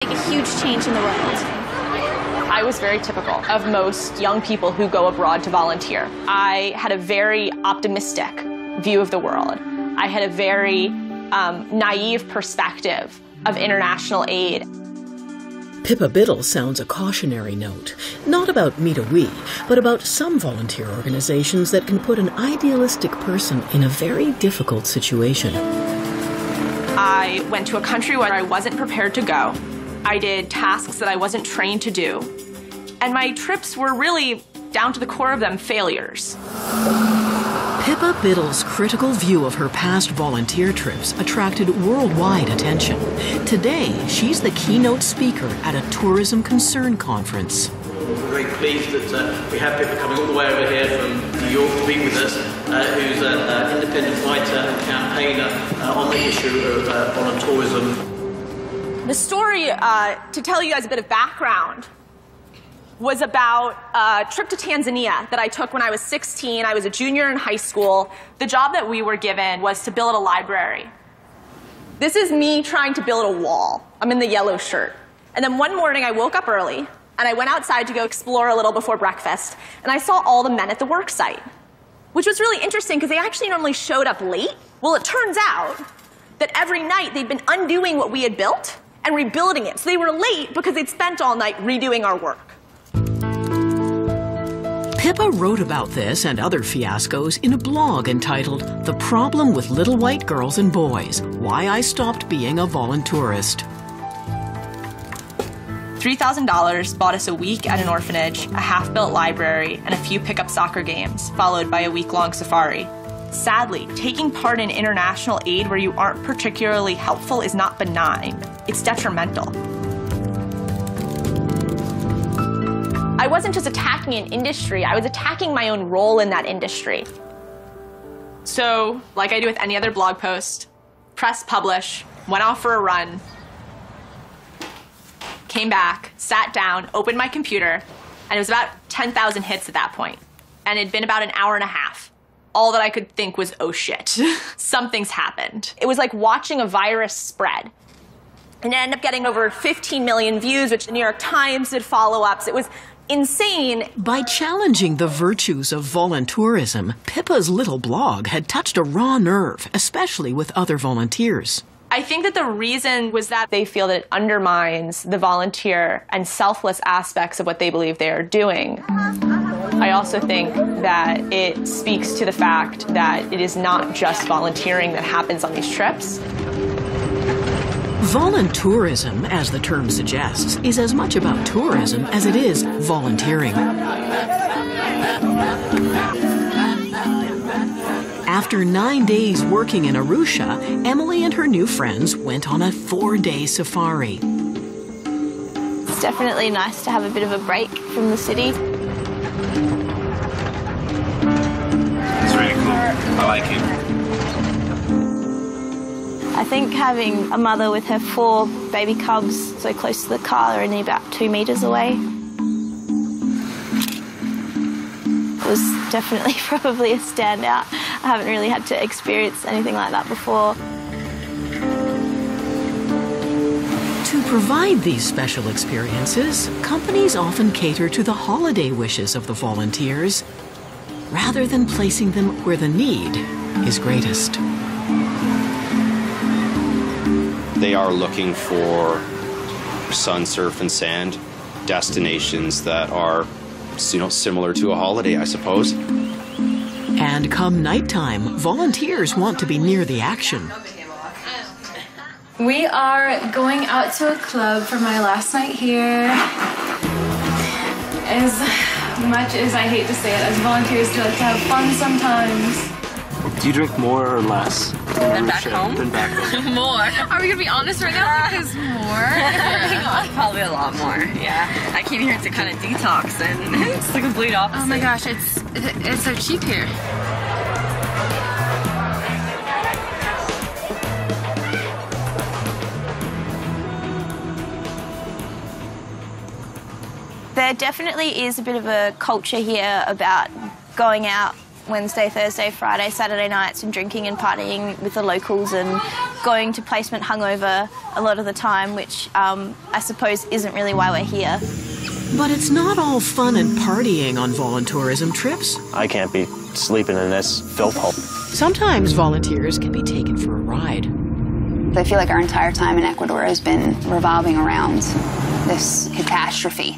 Make a huge change in the world. I was very typical of most young people who go abroad to volunteer. I had a very optimistic view of the world. I had a very naive perspective of international aid. Pippa Biddle sounds a cautionary note, not about Meet a We, but about some volunteer organizations that can put an idealistic person in a very difficult situation. I went to a country where I wasn't prepared to go. I did tasks that I wasn't trained to do. And my trips were really, down to the core of them, failures. Pippa Biddle's critical view of her past volunteer trips attracted worldwide attention. Today, she's the keynote speaker at a tourism concern conference. We're very pleased that we have Pippa coming all the way over here from New York to be with us, who's an independent fighter and campaigner on the issue of volunteerism. The story, to tell you guys a bit of background, was about a trip to Tanzania that I took when I was 16. I was a junior in high school. The job that we were given was to build a library. This is me trying to build a wall. I'm in the yellow shirt. And then one morning I woke up early and I went outside to go explore a little before breakfast, and I saw all the men at the work site, which was really interesting because they actually normally showed up late. Well, it turns out that every night they'd been undoing what we had built and rebuilding it. So they were late because they'd spent all night redoing our work. Pippa wrote about this and other fiascos in a blog entitled "The Problem with Little White Girls and Boys: Why I Stopped Being a Volunteerist." $3,000 bought us a week at an orphanage, a half-built library, and a few pickup soccer games, followed by a week-long safari. Sadly, taking part in international aid where you aren't particularly helpful is not benign. It's detrimental. I wasn't just attacking an industry, I was attacking my own role in that industry. So, like I do with any other blog post, press publish, went off for a run, came back, sat down, opened my computer, and it was about 10,000 hits at that point. And it'd been about an hour and a half. All that I could think was, oh shit, something's happened. It was like watching a virus spread. And it ended up getting over 15 million views, which the New York Times did follow-ups. It was insane. By challenging the virtues of voluntourism, Pippa's little blog had touched a raw nerve, especially with other volunteers. I think that the reason was that they feel that it undermines the volunteer and selfless aspects of what they believe they are doing. I also think that it speaks to the fact that it is not just volunteering that happens on these trips. Voluntourism, as the term suggests, is as much about tourism as it is volunteering. After 9 days working in Arusha, Emily and her new friends went on a 4-day safari. It's definitely nice to have a bit of a break from the city. It's really cool. I like it. I think having a mother with her 4 baby cubs so close to the car, only about 2 meters away, was definitely probably a standout. I haven't really had to experience anything like that before. To provide these special experiences, companies often cater to the holiday wishes of the volunteers, rather than placing them where the need is greatest. They are looking for sun, surf, and sand destinations that are, similar to a holiday, I suppose. And come nighttime, volunteers want to be near the action. We are going out to a club for my last night here. As much as I hate to say it, as volunteers do like to have fun sometimes. Do you drink more or less? Than back home? Than back home. More. Are we gonna be honest right now? Because more? Probably a lot more, yeah. I came here to kind of detox and it's the complete opposite. Oh my gosh, it's so cheap here. There definitely is a bit of a culture here about going out Wednesday, Thursday, Friday, Saturday nights and drinking and partying with the locals and going to placement hungover a lot of the time, which I suppose isn't really why we're here. But it's not all fun and partying on voluntourism trips. I can't be sleeping in this filth hole. Sometimes volunteers can be taken for a ride. I feel like our entire time in Ecuador has been revolving around this catastrophe.